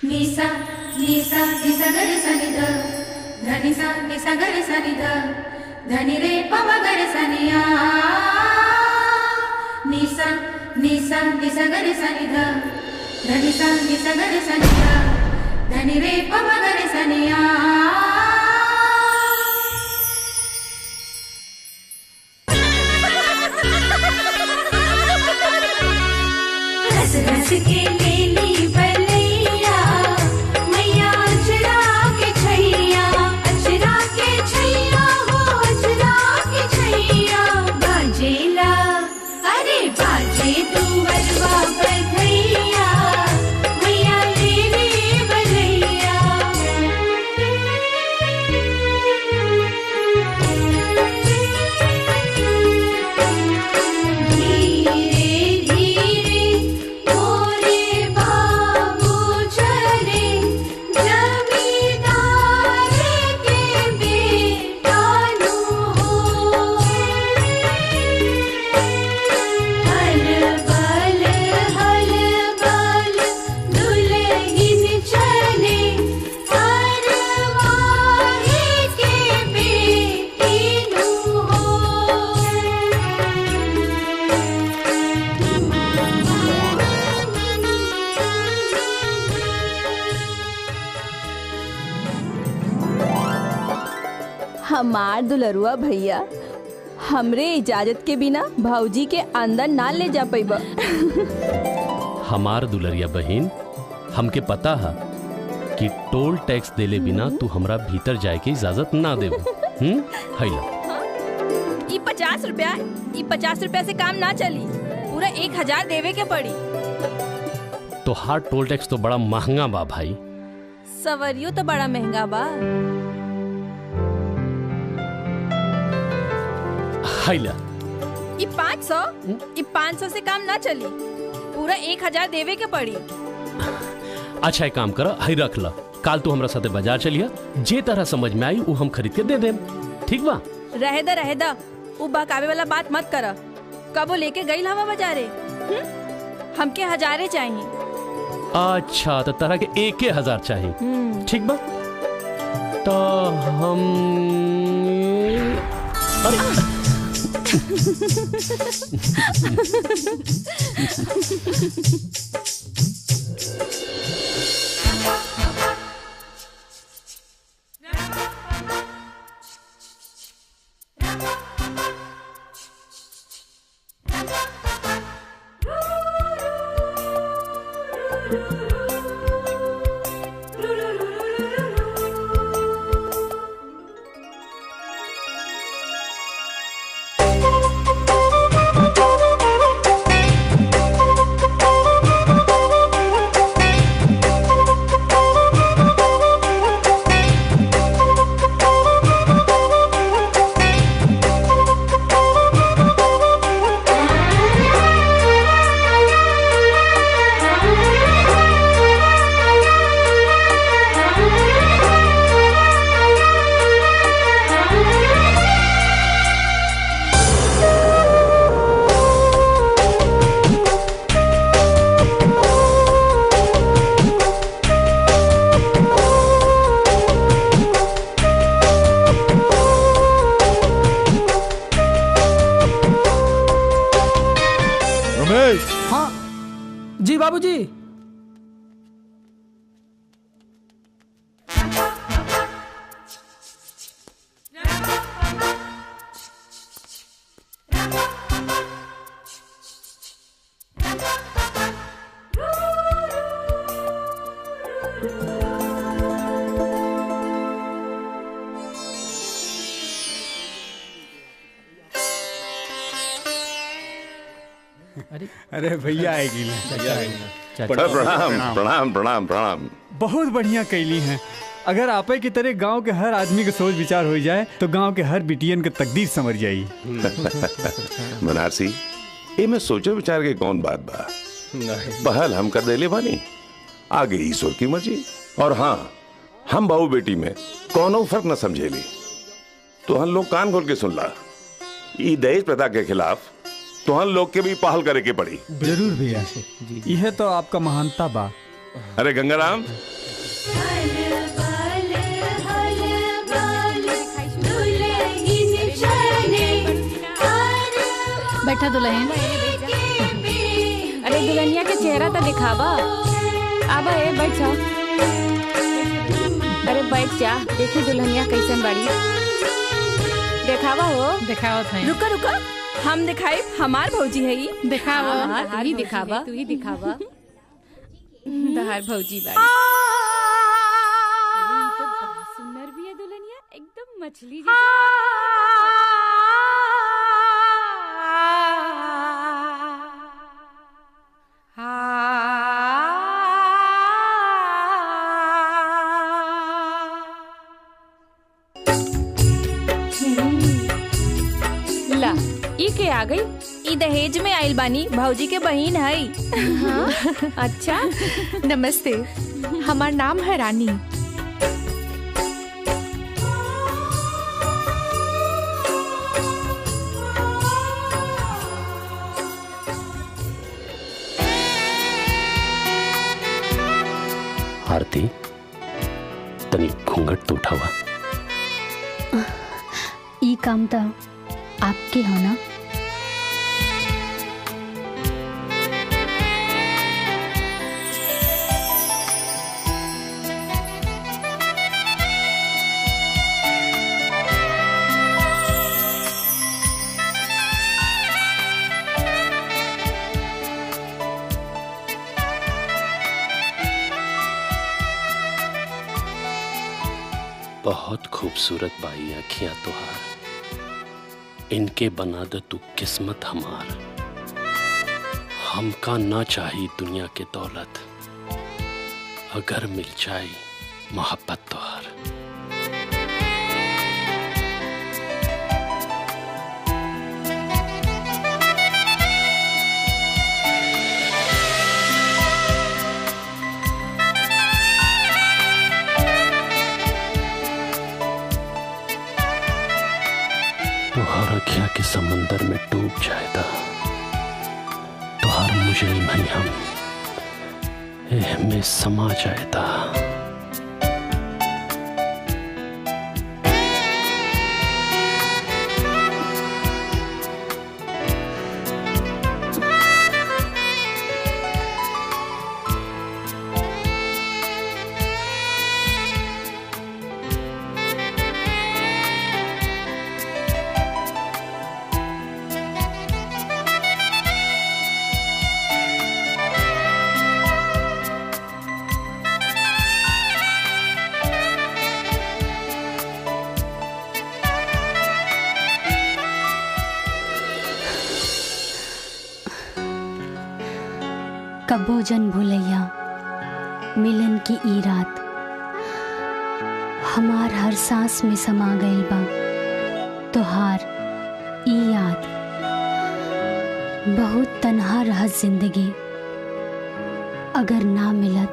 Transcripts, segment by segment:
निसा निसा निसा गरे सा नि ध धनि सा निसा गरे सा नि ध धनि रे प म गरे सा नि आ निसा निसा निसा गरे सा नि ध धनि सा निसा गरे सा नि ध धनि रे प म गरे सा नि आ रस के लेली बलैया मैया अचरा के छैया हो अचरा के छैया बाजेला अरे बाजे तू बलवा बधैया मैया ले ले बलैया हमार दुलरुआ भैया हमरे इजाजत के बिना भौजी के अंदर ना ले जा पैबा। हमार दुलरिया बहन हमके पता है कि टोल टैक्स देले बिना तू हमरा भीतर जाए के इजाजत ना देबो। हैला ई 50 रुपया से काम ना चली, पूरा 1000 देवे के पड़ी। तो हार टोल टैक्स तो बड़ा महंगा बा भाई। सवरियो तो बड़ा महंगा बा। हैला ई 500 से काम ना चली, पूरा 1000 देवे के पड़ी। अच्छा एक काम कर, हई रख ला, काल तू हमरा साथे बाजार चलिया, जे तरह समझ में आई वो हम खरीद के दे देम, ठीक बा? रहे दा वो बहकावे वाला बात मत कर। कबो लेके गई हवा बाजारे, हमके 1000 चाहिए। अच्छा तो तरह के 1000 चाहिए, ठीक बा? तो हम अरे हाँ जी बाबूजी। अरे भैया आएगी प्रणाम प्रणाम प्रणाम प्रणाम। बहुत बढ़िया कैली हैं। अगर आपे की तरह गांव के हर आदमी के सोच विचार हो जाए तो गांव के हर बिटियन के तकदीर समझ जाई। बनारसी ये मैं सोचे विचार के कौन बात बा, पहल हम कर देले बानी, आगे ईश्वर की मर्जी। और हाँ, हम बहू बेटी में कोनो फर्क न समझेली, तो हम लोग कान खोल के सुन ला। ई दहेज प्रथा के खिलाफ तो हम लोग के भी पहल करे के पड़ी। जरूर भैया, यह तो आपका महानता बा। अरे गंगाराम, बैठा दुल्हन। अरे दुल्हनिया के चेहरा तो दिखावा। आबा ए बैठ जा। अरे बैठ जा, देखी दुल्हनिया कैसन बाड़ी। दिखावा हो। दिखाओ था। रुका रुका, हम दिखाई, हमार भौजी है ये। दिखाओ। तू ही दिखावा, तू ही दिखावा। तहार भौजी बाड़ी। सुंदर भी है दुल्हनिया, एकदम मछली जैसी। ला ई के आ गई। ई दहेज में आइल बानी, भौजी के बहिन है। हाँ? अच्छा, नमस्ते, हमार नाम है रानी। आरती, तनी घूंघट तो उठावा। ई काम तो आपके हो ना। बहुत खूबसूरत बाई अखियां तुहार, इनके बना दे तू किस्मत हमार। हमका ना चाहिए दुनिया के दौलत, अगर मिल जाए मोहब्बत तुहार। तुहार अखियां के समंदर में डूब जाएगा, तुहार मुझे नहीं हम में समा जाएगा। कबो जन भूलैया मिलन की ई रात, हमार हर सांस में समा गई बा तोहार ई याद। बहुत तन्हा रहत जिंदगी, अगर ना मिलत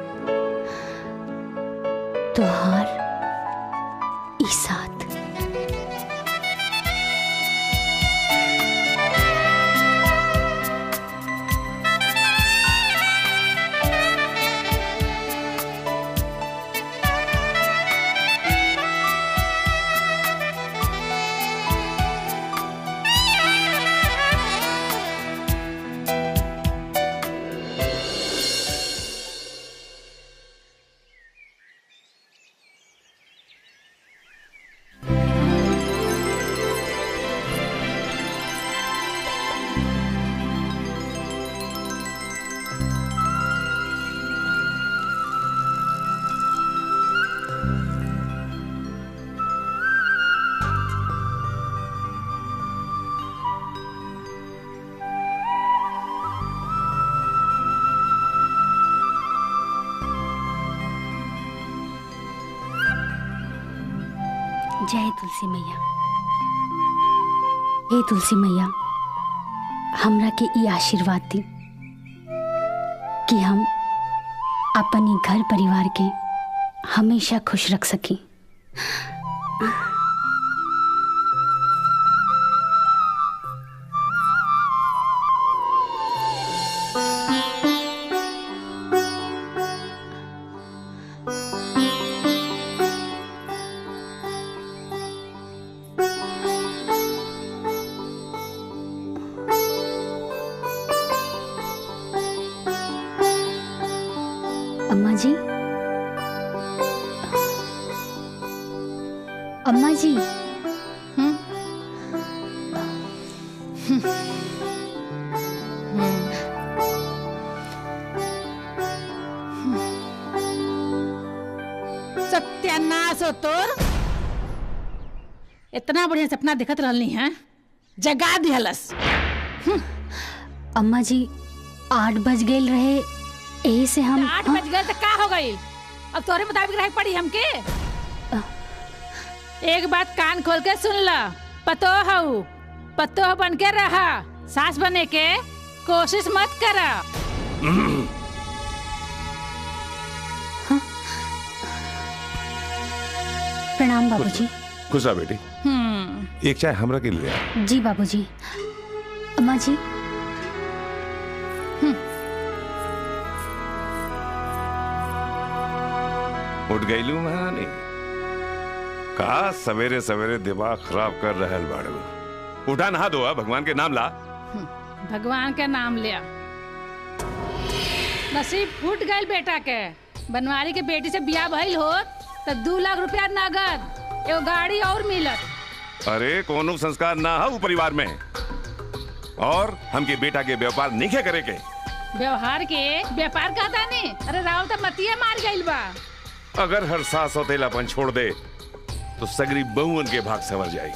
तोहार ई साथ। जय तुलसी मैया। हे तुलसी मैया, हमरा के ई आशीर्वाद दी कि हम अपन ई घर परिवार के हमेशा खुश रख सकी। जी, अम्मा जी। सत्यानाश हो तोर। इतना बढ़िया सपना दिखत रहनी है, जगा दिहलस। अम्मा जी 8 बज गए रहे, यही से हम 8 बज गए तो का हो गई? अब तोरे मुताबिक रह पड़ी हमके। एक बात कान खोल के सुन ला, पतो बन के रहा, सास बने के कोशिश मत करा। प्रणाम बाबूजी। खुश रह बेटी। एक चाय हमरा के लिए आ। जी बाबूजी। अम्मा जी। उठ गई लू महारानी। का सवेरे सवेरे दिमाग खराब कर रहल बाड़ू। उठा नहा दो, भगवान के नाम ला। भगवान के नाम लिया। नसीब फूट गई बेटा के। बनवारी के बेटी से बियाह भइल हो तो 2 लाख रुपया नगद, एगो गाड़ी और मिलत। अरे कोनो संस्कार ना हो परिवार में, और हमके बेटा के व्यापार नहीं करे के। व्यवहार के व्यापार कहता नहीं। अरे राव तो मतिये मार गइल बा। अगर हर सास सौतेलापन छोड़ दे तो सगरी बहुअन के भाग संवर जाए।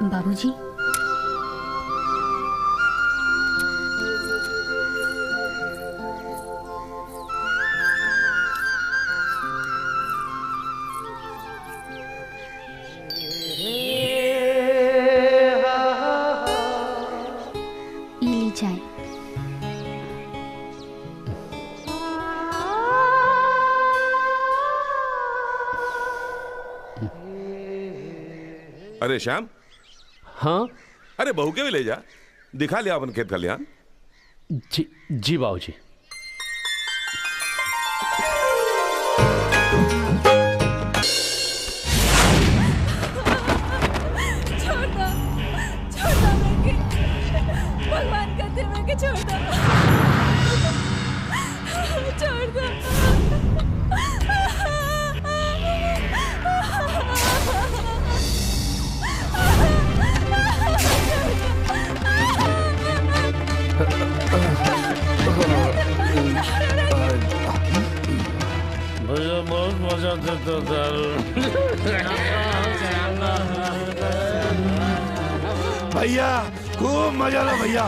बाबूजी। ली चाय। अरे श्याम। हाँ। अरे बहू के भी ले जा, दिखा लिया अपन खेत खलिहान। जी बाबूजी। छोड़ दो मैं, भगवान कहते मैं के छोड़ दो। मुझे बहुत मजा देता था। भैया खूब मजा लो भैया।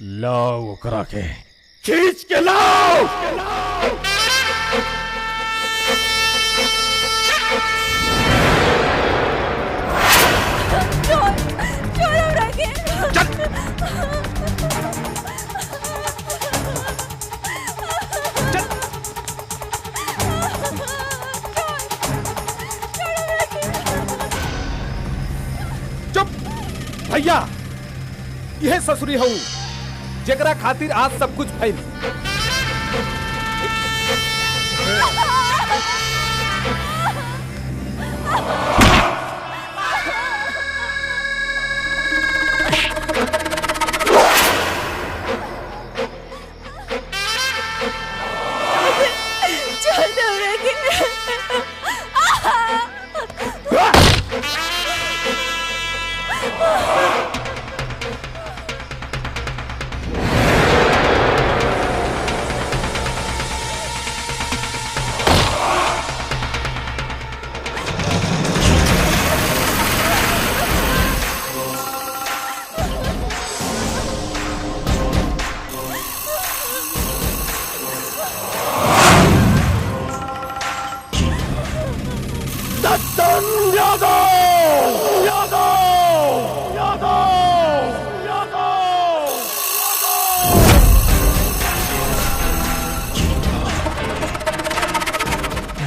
लाओ ओकरा के खींच के लाओ। चुप भैया, यह ससुरी हूँ जेकरा खातिर आज सब कुछ भइल।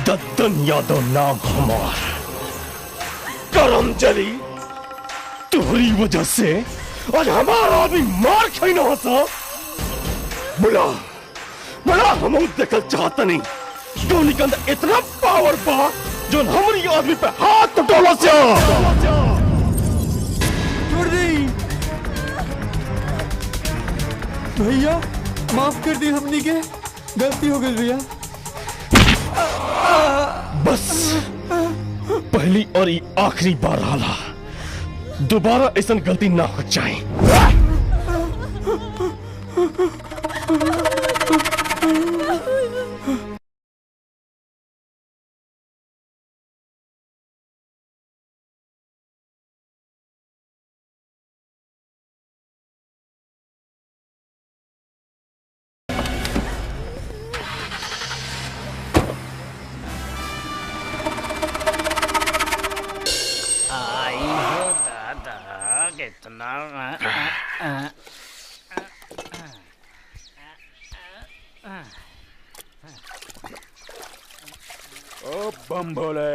दत्तन यादव नाम हमार। करम जली तुम्हारी वजह से आज हमारा आदमी मार खाई ना होता। बोला बोला हम देखल चाहता नहीं टोनी के अंदर इतना पावर बा जो हमारी आदमी पे हाथ टोला से छोड़ दी भैया, माफ कर दी, हमनी के गलती हो गई भैया। बस पहली और ये आखिरी बार हाला, दोबारा ऐसा गलती ना हो जाए। ओ बम भोले,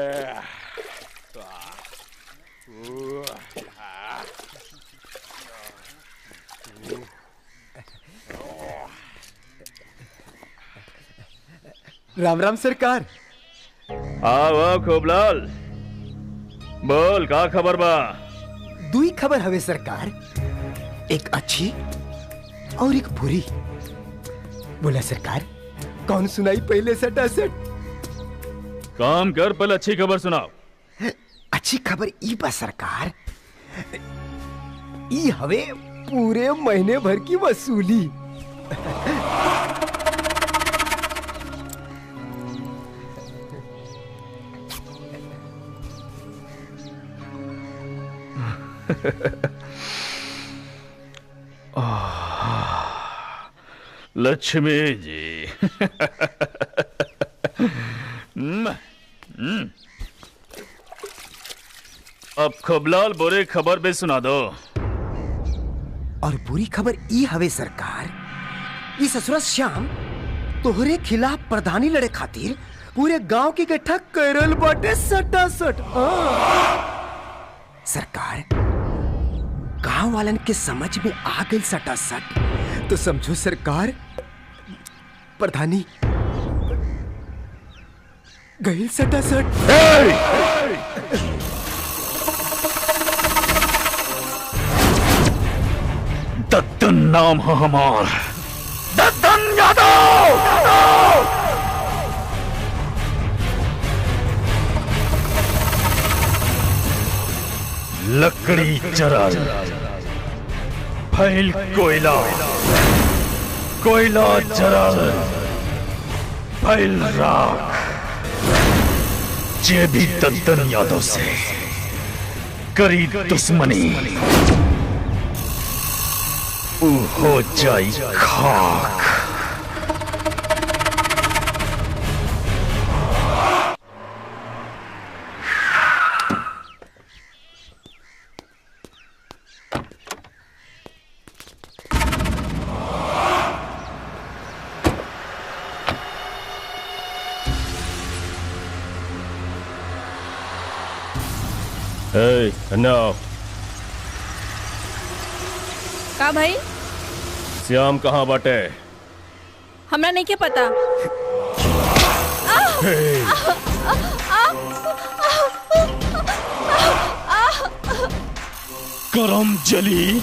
राम राम सरकार। आओ खूबलाल, बोल का खबर बा? दुई खबर हवे सरकार, एक अच्छी और एक बुरी। बोला सरकार, कौन सुनाई पहले सटा सट? काम कर, पहले अच्छी खबर सुनाओ। अच्छी खबर ई बा सरकार, ई हवे पूरे महीने भर की वसूली। लक्ष्मी जी अब खूबलाल बुरी खबर भी सुना दो। और बुरी खबर ई हवे सरकार, ई ससुरा श्याम तोहरे खिलाफ प्रधानी लड़े खातिर पूरे गांव की इकट्ठा करल बाटे सटा सट। सरकार, गांव वालन के समझ में आ गई सटा सट, तो समझो सरकार प्रधानी गई सटा सट। दद्दन नाम है हमार, दद्दन यादव। लकड़ी चरल फैल कोयला, कोयला जरल फैल राख। जे भी दद्दन यादव से करी दुश्मनी ऊ हो जाई खाक। Hey, now. का भाई? श्याम कहाँ बाटे? हमरा नहीं के पता। करम जली,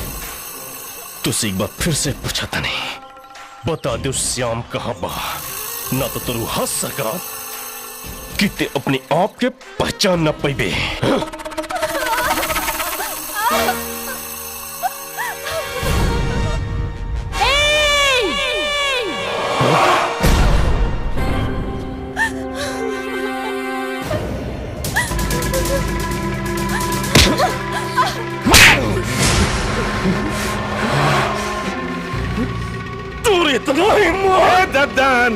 तुझसे एक बार फिर से पूछा था नहीं, बता दो श्याम कहाँ बा, ना तो तेरू हंस सका कि ते अपने आप के पहचान न पाइबे। तू इतना हिम्मत दद्दन!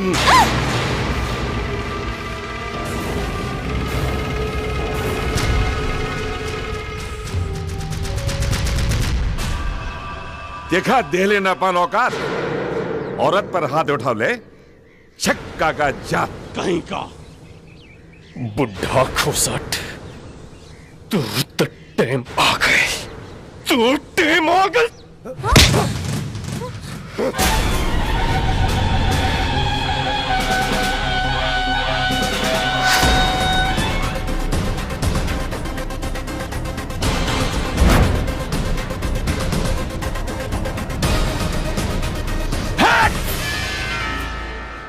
देखा दे लेना पान औकात, औरत पर हाथ उठा ले, छक्का का जात कहीं का बुढ़ा खोसट, तू तो टाइम आ गए, तू टाइम आ गए।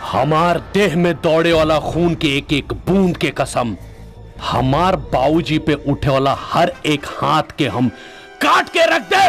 हमार देह में दौड़े वाला खून के एक एक बूंद के कसम, हमार बाबूजी पे उठे वाला हर एक हाथ के हम काट के रख दे।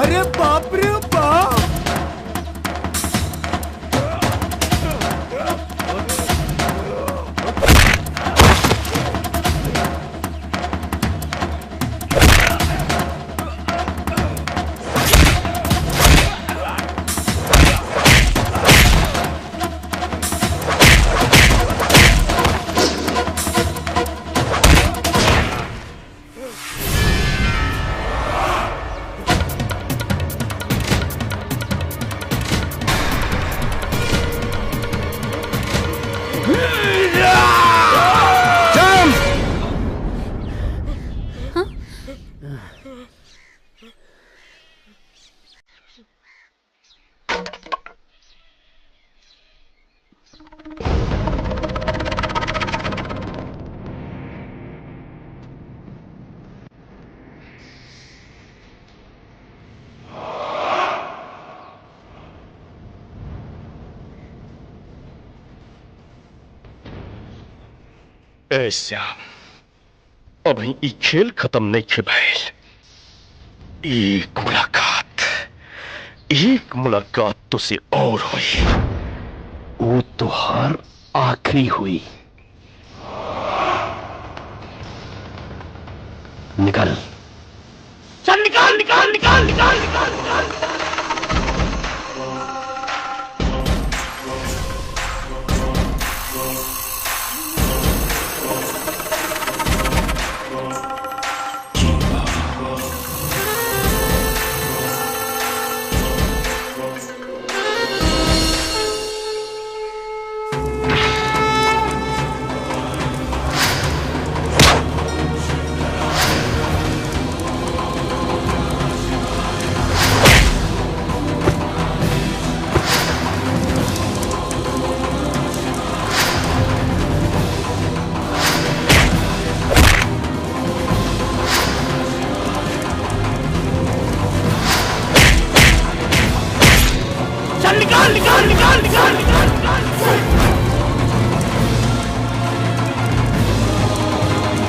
अरे बाप रे बाप! ए श्याम, अभी ई खेल खत्म नहीं खे भइल। एक मुलाकात एक मुलाकात तुझसे और हुई, वो तुहार आखिरी हुई। निकल, चल निकाल निकाल निकाल निकाल निकाल निकाल।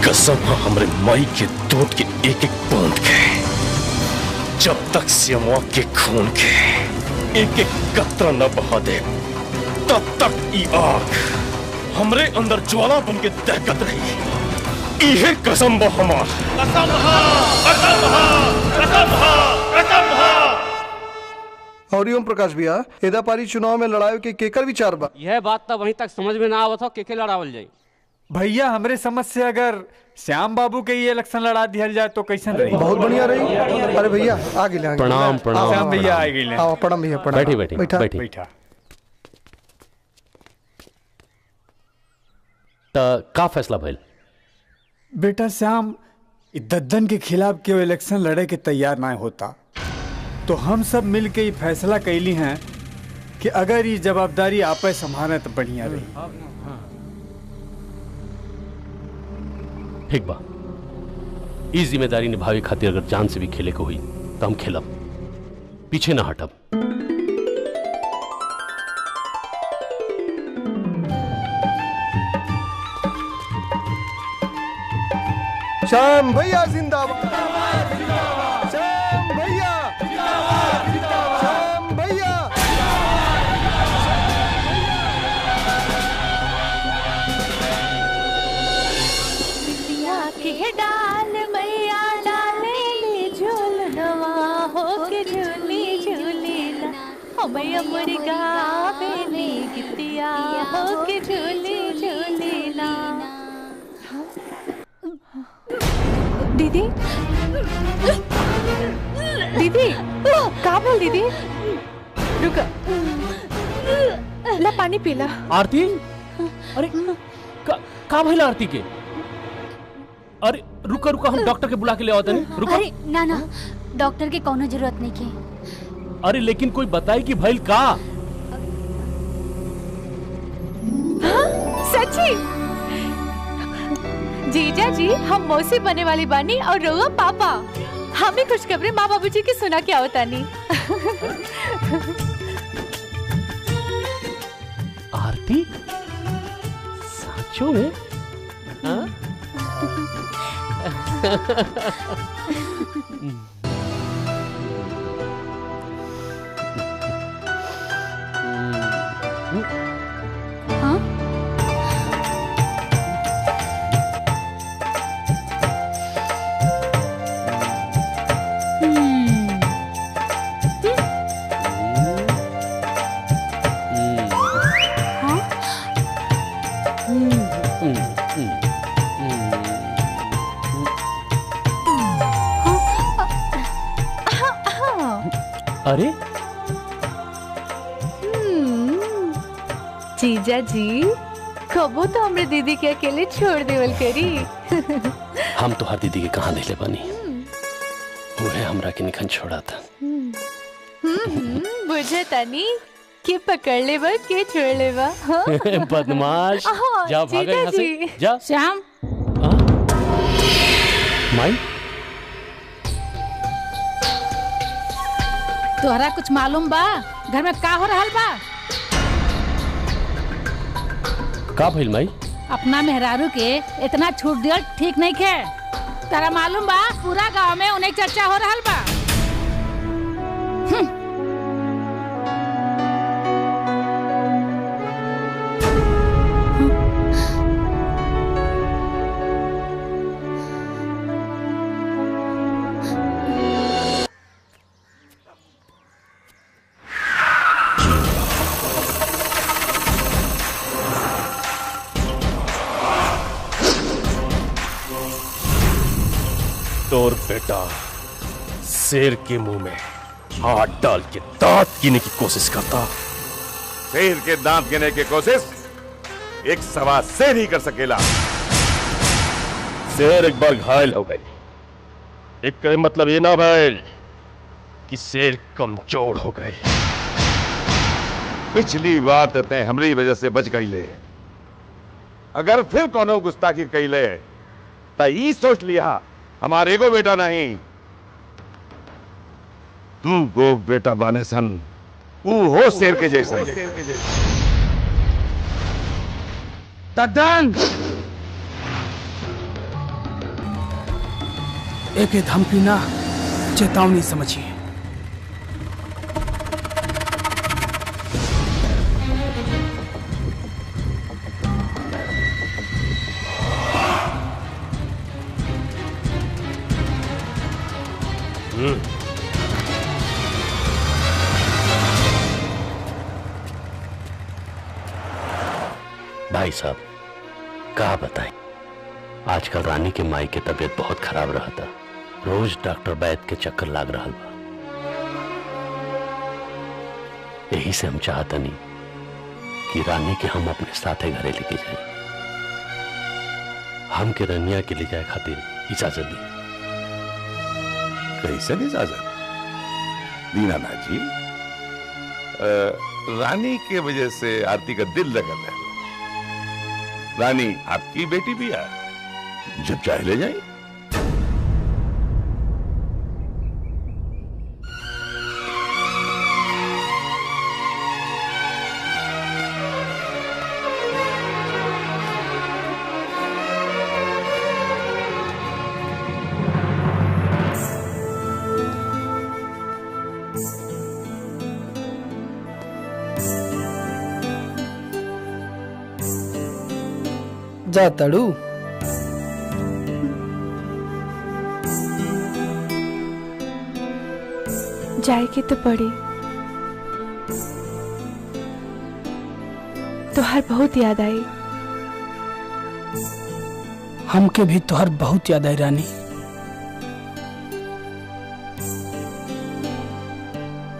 कसम हमरे माई के दूध के एक एक बूंद के, जब तक सियमुआ के खून के एक एक कतरा न बहा दे, तब तक ई आग हमरे अंदर ज्वाला बन के दहकत रही। इहे कसम बा हमार। कसम हा, कसम हा, कसम हा, कसम हा। और ओम प्रकाश भैया, एदा पारी चुनाव में लड़ाई के केकर विचार बा? यह बात तो वहीं तक समझ में ना आवत हो के लड़ावल जाए। भैया हमरे समझ से अगर श्याम बाबू के ये इलेक्शन लड़ा दिया जाए तो कैसन रही? बहुत बढ़िया रही। अरे भैया आगे ले, प्रणाम प्रणाम। श्याम भैया आ गए। आओ प्रणाम भैया, प्रणाम। बैठी बैठी बैठी बैठा। का फैसला भइल? बेटा श्याम, दद्दन के खिलाफ केवल इलेक्शन लड़े के तैयार ना होता, तो हम सब मिल के ये फैसला कैली हैं कि अगर ये जवाबदारी आपे संभाले तो बढ़िया रही। ठीक बा, इस जिम्मेदारी निभावे खातिर अगर जान से भी खेले को हुई तो हम खेलब, पीछे ना हटब। श्याम भैया जिंदाबाद, श्याम भैया, श्याम भैया। के डाल मैया डाले झूल नवा हो के झूली झूली ना, हो मैया मुर्गा बेली गितिया हो के झूली झूली ना। दीदी, दीदी का बोल दीदी? रुक, ला पानी पीला। आरती, अरे का भइल आरती के? अरे रुका रुका, हम डॉक्टर के बुला के ले आओ तनी। रुका। अरे ना ना, डॉक्टर के कोनो जरूरत नहीं के। अरे लेकिन कोई बताई कि भइल का? हाँ? सच्ची? जीजा जी, हम मौसी बने वाली बानी और रोआ पापा। हमें खुशखबरी माँ बाबूजी की सुना क्या होता नहीं। आरती सचो में? हाँ? अरे जीजा जी, कबो तो हमरे दीदी के अकेले छोड़ देवल करी। हम तो हर दीदी के कहाँ दिले बनी, वो है हमरा के निखन छोड़ा था। बुझे तानी कि पकड़ ले बा के छोड़ ले बा। बदमाश, जा भागा यहाँ से, जा। श्याम, माई, तोहरा कुछ मालूम बा घर में का हो रहल बा? का भइल माई? अपना मेहरारू के इतना छूट दिया ठीक नहीं खे। तारा मालूम बा पूरा गांव में उन्हें चर्चा हो रहल बा। तोर बेटा शेर के मुंह में हाथ डाल के दांत गिनने की कोशिश करता। शेर के दांत गिनने की कोशिश एक सवा शेर ही कर सकेला। शेर एक बार घायल हो गई, एक मतलब ये ना भैल कि शेर कमजोर हो गए। पिछली बार तो तय हमारी वजह से बच गई ले, अगर फिर कोनो गुस्ताखी कही ले तो ये सोच लिया हमारे को बेटा नहीं, तू गो बेटा बाने सन, वो हो शेर के जैसा। दद्दन एक धमकी ना चेतावनी समझिए। भाई साहब कहा बताएं, आजकल रानी के माई के तबीयत बहुत खराब रहा था, रोज डॉक्टर वैद के चक्कर लाग रहा बा। यही से हम चाहता नहीं कि रानी के हम अपने साथे घरे लेके जाए। हम के रनिया के ले जाए खातिर इजाजत दी। कैसे इजाजत दीनानाथ जी? रानी के वजह से आरती का दिल लगा है। रानी आपकी बेटी भी है, जब चाहे ले जाए। जा तड़ू जाए के तो पड़ी, तोहर बहुत याद आई। हमके भी तोहर बहुत याद आई रानी।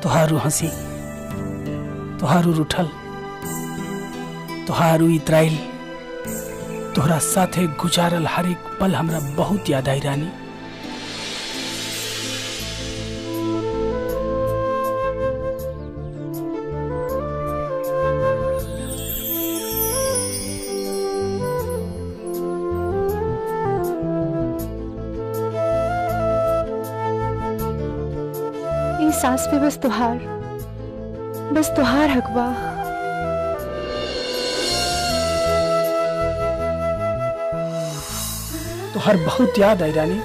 तोहारू हंसी, तोहारू रूठल, तोहारू इतराइल, तोहरा साथे गुजारल हर एक पल हमरा बहुत याद आई रानी। ये सांस पे बस तुहार हक बा। तोहर बहुत याद आई रानी।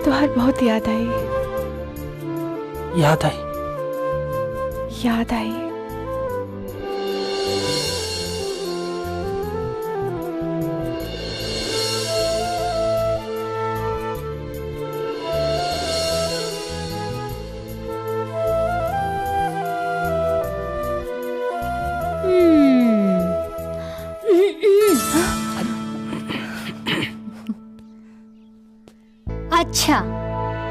तुहार बहुत याद आई। याद आई, याद आई। अच्छा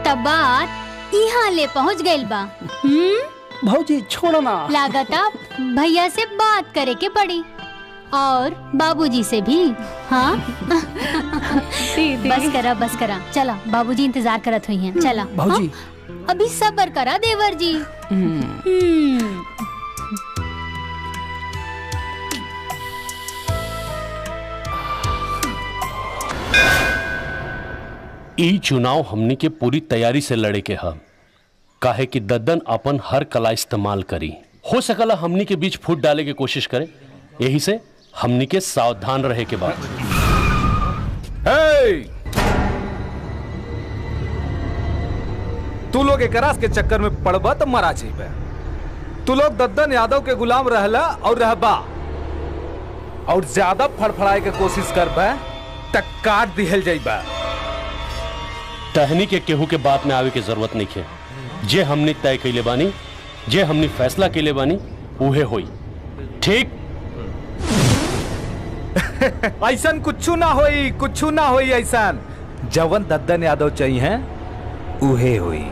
तब बात यहाँ ले पहुँच गइल बा। भौजी छोड़ो ना। लागता भैया से बात करे के पड़ी और बाबूजी से भी। हाँ बस करा चला, बाबूजी इंतजार करत हुई हैं। चला भौजी। हाँ? अभी सब्र करा देवर जी। ई चुनाव हमनी के पूरी तैयारी से लड़े के हम, काहे कि दद्दन अपन हर कला इस्तेमाल करी। हो सकला हमनी के बीच फूट डाले की कोशिश करे, यही से हमनी के सावधान रहे के बाद। तू लोग एकरास के चक्कर में पड़बा तो मरा जाइबे। तू लोग दद्दन यादव के गुलाम रहला और रहबा, और ज्यादा फड़फड़ाए के कोशिश करबे तक काट दिहल जाइबा। टहनी के केहू के बात में आवे के जरूरत नहीं है। जे हमने तय कैले बानी जे हमने फैसला के लिए बानी उहे होई। ठीक? ऐसन कुछू ना होई, कुछू ना होई ऐसन। जवन दद्दन यादव चाहिए हैं उहे होई।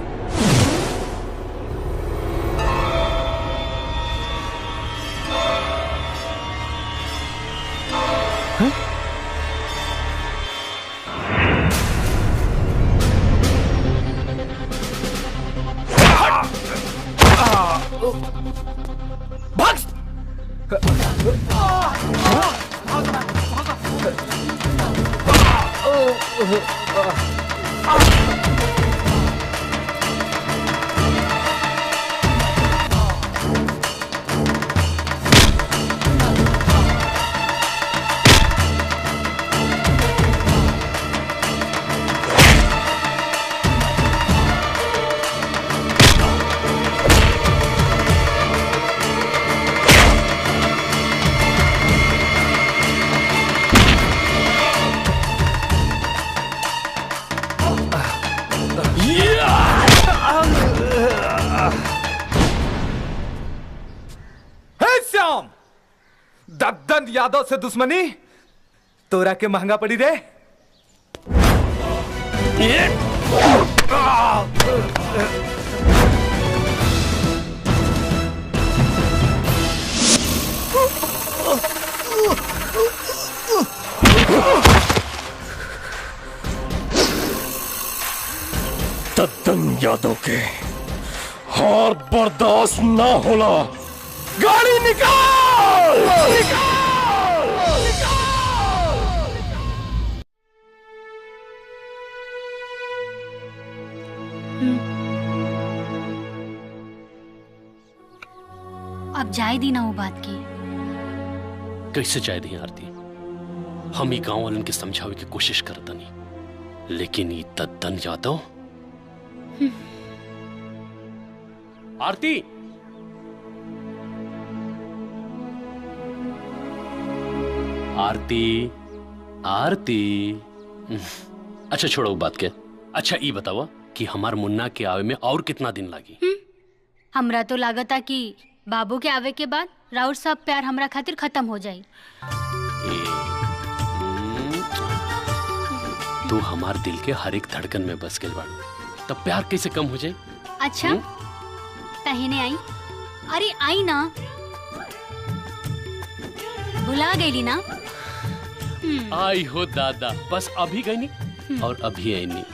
दद्दन यादव से दुश्मनी तोरा के महंगा पड़ी रे। दद्दन यादव के हार बर्दाश्त ना होला। गाड़ी निकाल! निकाल! अब जाए दी ना वो बात की। कैसे जाए दी आरती? हम ही गांव वालन के समझावे की कोशिश करता नहीं, लेकिन ये दद्दन यादव। आरती, आरती, आरती। अच्छा छोड़ो बात के। अच्छा ये बताओ कि हमार मुन्ना के आवे में और कितना दिन लागी? हमरा तो लागता कि बाबू के आवे के बाद राउर सब प्यार हमरा खातिर खत्म हो जाई। तू हमार दिल के हर एक धड़कन में बस गइल बाड़ू, तब प्यार कैसे कम हो जाए? अच्छा तहीने आई? अरे आई ना, भुला गईली ना? आई हो दादा, बस अभी गई नहीं और अभी आई नहीं।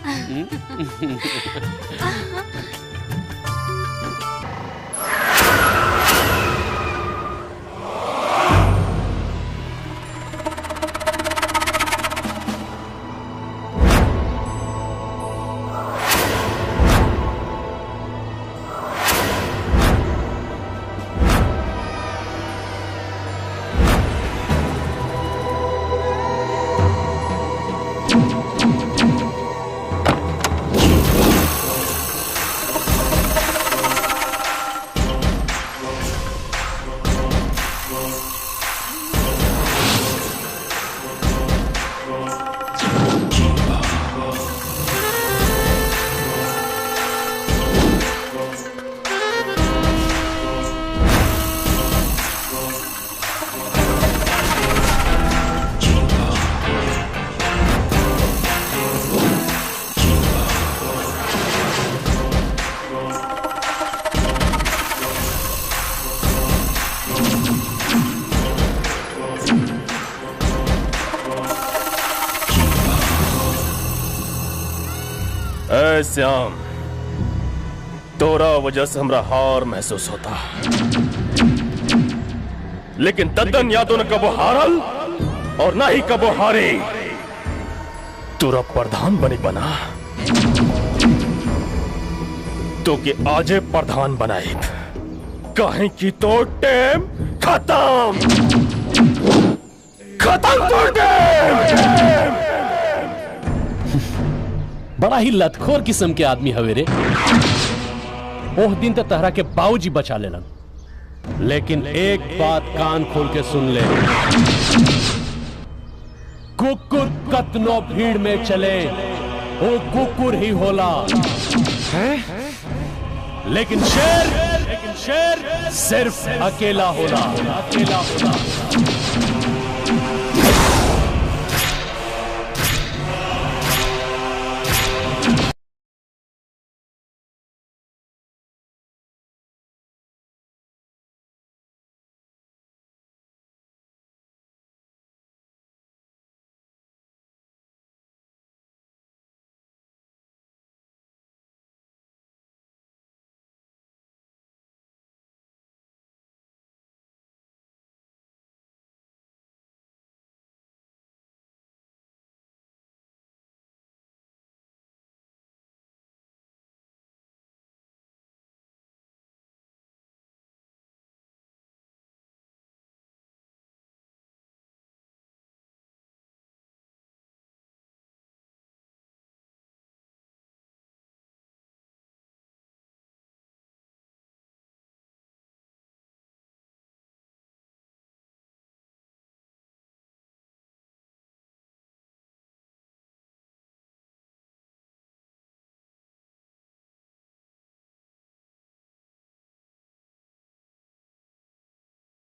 श्याम, तोरा वजह से हमरा हार महसूस होता, लेकिन दद्दन यादव न कबो हारल और ना ही कबो हारे। तोरा प्रधान बनी बना तो के आजे प्रधान बनाए, कहें कि तो टेम खत्म खत्म तो टेम। बड़ा ही लतखोर किस्म के आदमी हवे रे। ओह दिन तो तहरा के बाबूजी बचा लेलन, लेकिन एक बात कान खोल के सुन ले, कुकुर कतनो भीड़ में चले वो कुकुर ही होला। लेकिन शेर सिर्फ अकेला होला।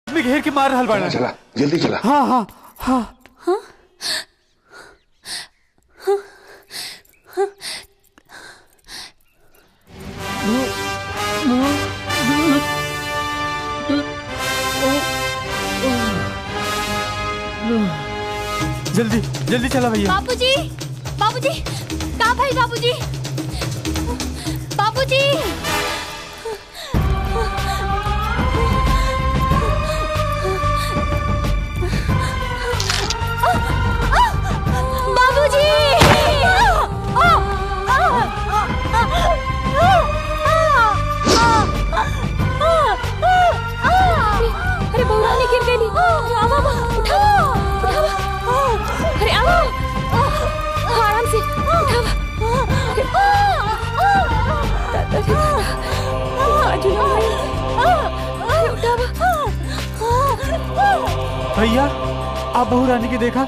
घेर के मार रहल बाड़ा। चला जल्दी चला। हाँ हाँ हाँ हाँ हाँ हाँ जल्दी जल्दी चला भैया। बाबूजी बाबूजी कहाँ भाई बाबूजी बाबूजी बाबूजी अरे बहुरानी गिर गई। आवा उठा अरे आवा आराम से भैया आप बहू रानी की देखा?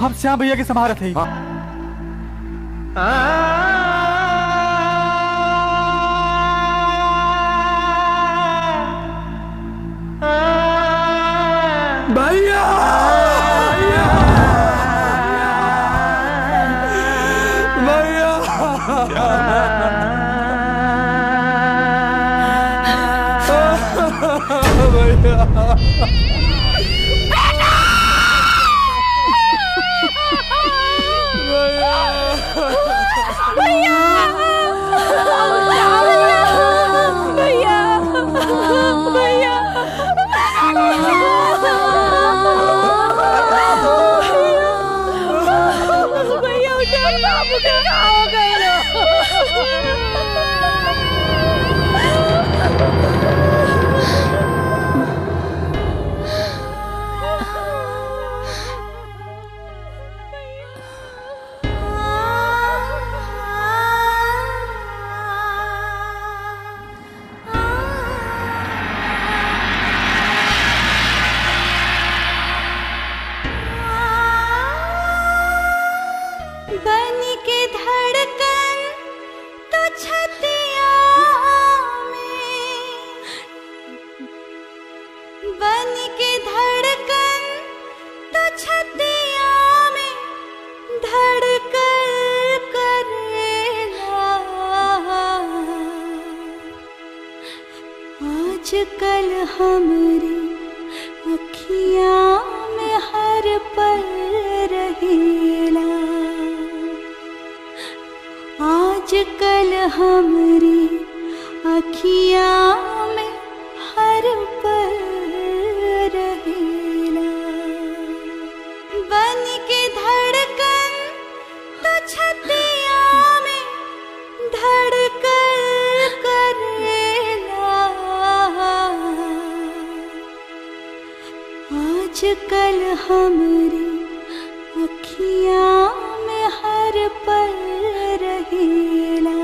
हम श्याम भैया के संभाल थे। भैया आजकल हमारी अखियां में हर पल रहेला। आजकल हमारी अखियां में हर पल रहेला। बन के धड़कन तो छतिया में धड़कन करेला। आजकल हमारी अखियां में हर पल रहेला।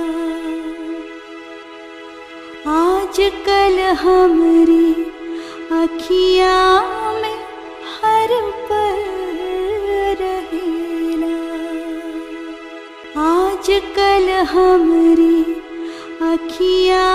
आजकल हमारी अखियां में हर पल रहेला। आजकल हमारी अखियां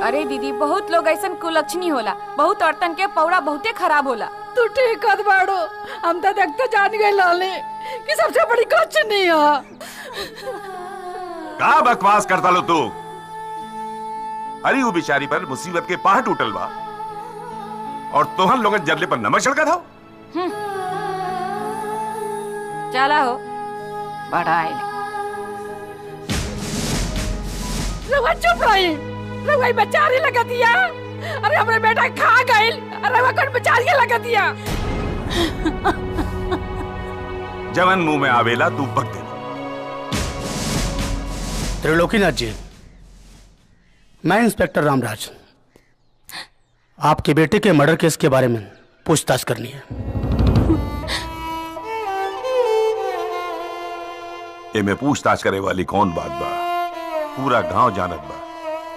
अरे दीदी बहुत लोग ऐसन कुलक्षणी होला, बहुत औरतन के पौड़ा बहुते खराब होला। तू ठीक कर बाड़ो, हम तो देखते जान गए लाले कि सबसे बड़ी कुछ नहीं है। का बकवास करता लो तू? अरे वो बेचारी पर मुसीबत के पहाड़ टूटल बा और तोहन लोगन जरले पर नमक छिड़का था। चला हो बढ़ाए रवा चुप रही, रवा बेचारी लगा दिया। अरे हमारे बेटा खा गई, अरे रवा कौन बेचारी लगा दिया। जवन मुंह में आवेला तू बक दे। त्रिलोकीनाथ जी, मैं इंस्पेक्टर रामराज, आपके बेटे के मर्डर केस के बारे में पूछताछ करनी है। ये में पूछताछ करे वाली कौन बात बा? पूरा गांव जानत बा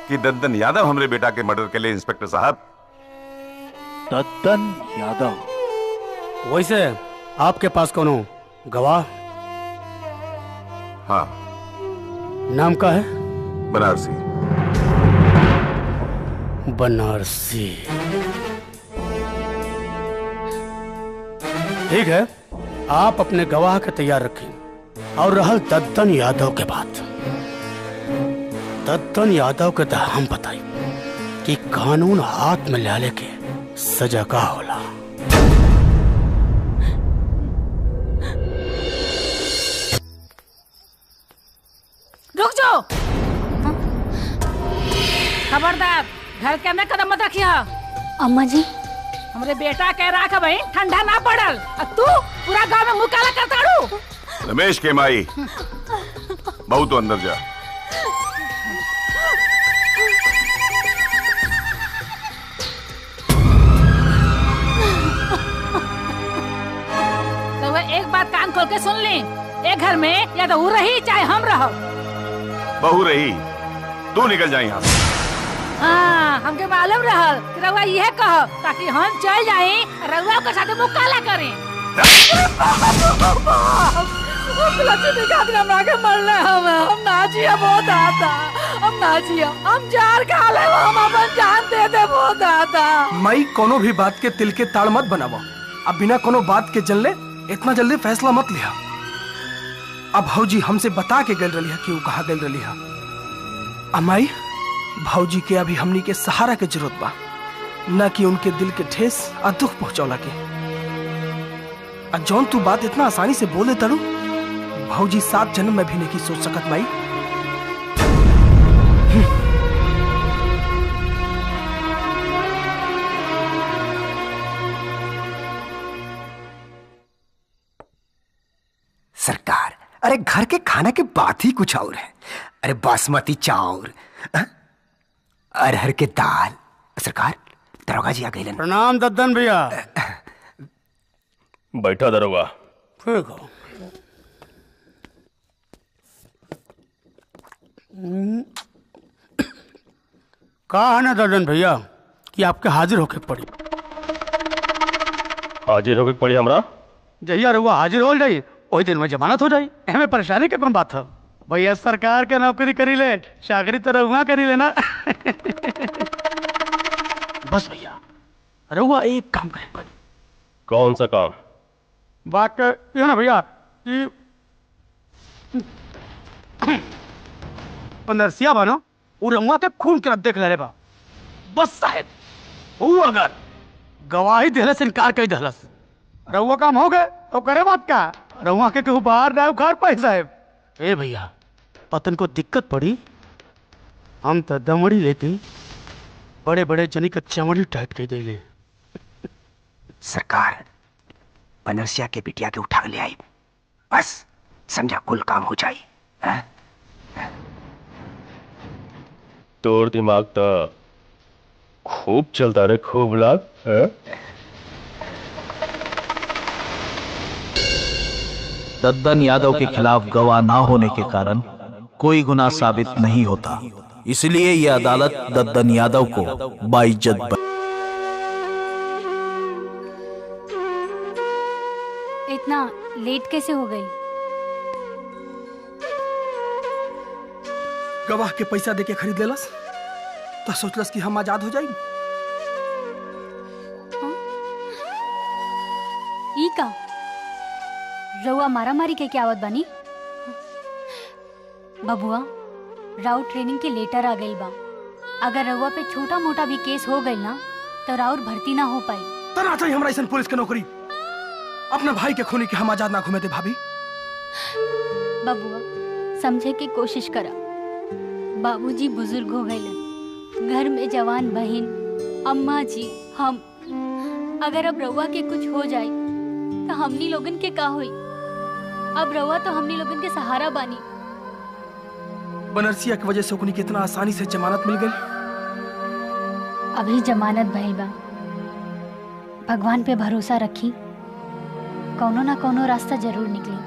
कि दद्दन यादव हमरे बेटा के मर्डर के लिए। इंस्पेक्टर साहब, दद्दन यादव? वैसे आपके पास कौन गवाह? हाँ। नाम का है? बनारसी। बनारसी, ठीक है। आप अपने गवाह के तैयार रखें। और रहल दद्दन यादव के बात, दद्दन यादव के तो हम बताई कि कानून हाथ में ले के सजा का होला। रुक जाओ, खबरदार घर के अंदर कदम मत रखिया। अम्मा जी, हमरे बेटा कह रहा है भाई ठंडा ना पड़ल, तू पूरा गांव में मुंह काला करता रू। रमेश के माई, बहु तो अंदर जा। तो वह एक बात कान खोल के सुन ली, एक घर में या तो वो रही चाहे हम रहो। बहू रही, तू निकल जा यहाँ से। हाँ, हमके मालूम रहल कि रउआ यह कह ताकि हम चल जाए, रउआ के साथ मुंह काला करें। हम नाचिया बहुत आता, हम नाचिया, हम जार खा ले, हम अपन जान दे दे बहुत आता। मई कोनो भी बात के तिल के ताड़ मत बनावा। अब बिना कोनो बात के जल ले इतना जल्दी फैसला मत लिया। अब भौजी हमसे बता के गल रही है कि वो कहा गल रही है। अमाई, भौजी के अभी हमनी के सहारा के जरूरत बा, न कि उनके दिल के ठेस और दुख पहुंचौला के। जौन तू बात इतना आसानी से बोले तरू, भौजी 7 जन्म में भी नहीं सोच सकत माई। सरकार, अरे घर के खाना के बात ही कुछ और है। अरे बासमती चावल, अरहर के दाल। सरकार, दरोगा जी आ गए। प्रणाम दद्दन भैया। बैठा दरोगा। ठीक हो। कहा है ना दद्दन भैया कि आपके हाजिर होके पड़ी। हाजिर होके पड़ी हमरा? जहिया रहुआ हाजिर हो जाई वही दिन में जमानत हो जाई। हमें परेशानी के कौन बात है? भैया सरकार के नौकरी करी ले, चाकरी तो रहुआ करी लेना। बस भैया, रहुआ एक काम करें। कौन सा काम? बात ये ना भैया कि नरसिया बनो वो रहुआ के खून के देख ले बा। बस साहब वो अगर गवाही देहले से इनकार कर दहलस, रहुआ काम हो गए तो करे बात का। रहुआ के कहूँ बाहर ना उखाड़ पाए साहब। ए भैया, पतन को दिक्कत पड़ी, हम तो दमड़ी लेते बड़े बड़े जनी का चमड़ी टाइट कर दे। सरकार, बनरसिया के बिटिया के उठा ले आई, बस समझा कुल काम हो जाए। तोर दिमाग तो खूब चलता रे, खूब लाग। दद्दन यादव के खिलाफ गवाह ना होने के कारण कोई गुनाह साबित नहीं होता, इसलिए यह अदालत दद्दन यादव को बाइज्जत इतना लेट कैसे हो गई? गवाह के पैसा देके खरीद लेलस तो सोचलस कि हम आजाद हो जाएंगे। ई का रउआ मारा मारी के क्या आवत बानी? बबुआ राउ ट्रेनिंग के लेटर आ गइल बा। अगर रउआ पे छोटा मोटा भी केस हो गइल ना तो राउर भर्ती ना हो पाई। तना चाहिए हमरा ऐसा पुलिस के नौकरी। अपना भाई के खूनी के हम आजाद ना घूमे थे भाभी। बबुआ समझे की कोशिश करा। बाबूजी बुजुर्ग हो गए, घर में जवान बहन, अम्मा जी, हम। अगर अब रउआ के कुछ हो जाए तो हमनी लोगन के का होई? अब रउआ तो हमनी लोगन के सहारा बानी। बनरसिया की वजह से उकनी कितना आसानी से जमानत मिल गई। अभी जमानत भइल बा। भगवान पे भरोसा रखी, कौनो ना कौनो रास्ता जरूर निकली।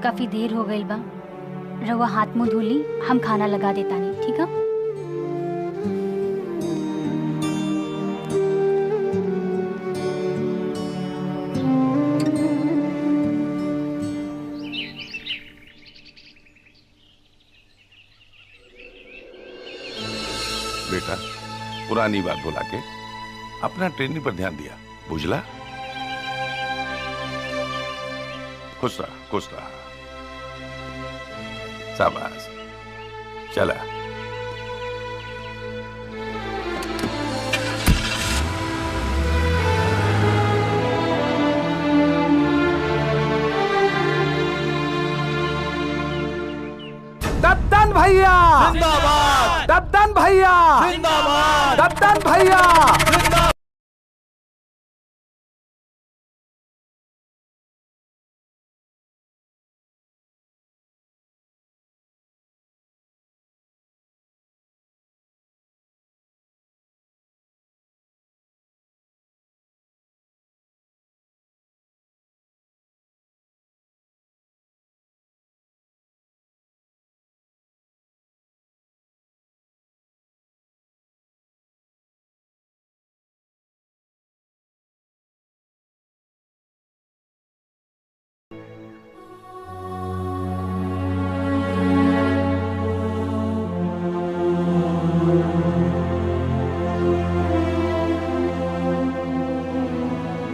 काफी देर हो गई बा, रउआ हाथ मुंह धोली, हम खाना लगा देता नहीं, ठीक है? बेटा पुरानी बात बुला के अपना ट्रेनिंग पर ध्यान दिया, बुझला? खुश रहा, खुश रहा। शाबाश, चला। दद्दन भैया जिंदाबाद, दद्दन भैया जिंदाबाद, दद्दन भैया जिंदाबाद।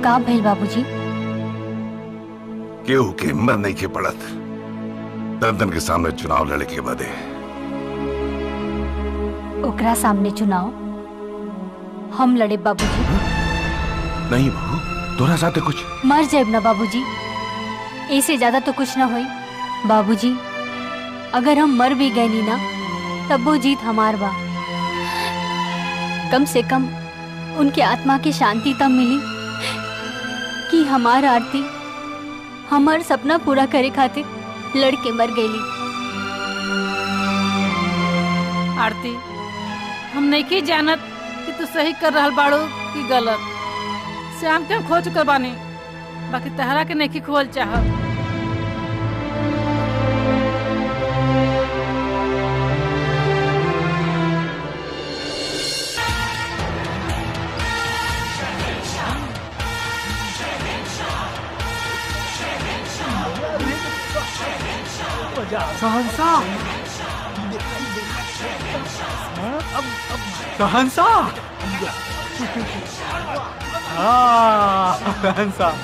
का भइल बाबूजी? केहू के हिम्मत नहीं के पड़त दद्दन के सामने चुनाव लड़े के बदे। ओकरा सामने चुनाव हम लड़े बाबूजी? नहीं बहू, तोरा साथे कुछ मर जाए ना बाबूजी, ऐसे ज्यादा तो कुछ ना होई। बाबूजी अगर हम मर भी गए नी ना तब वो जीत हमार बा। कम से कम उनके आत्मा की शांति तब मिली कि हमार आरती हमार सपना पूरा करे खातिर लड़के मर गईली। आरती हम नहीं की जानत कि तू सही कर रहल बाड़ू कि गलत। श्याम के हम खो चुकल बानी, बाकी तहरा के नहीं खोल चाहत। शहंशाह, शहंशाह, शहंशाह।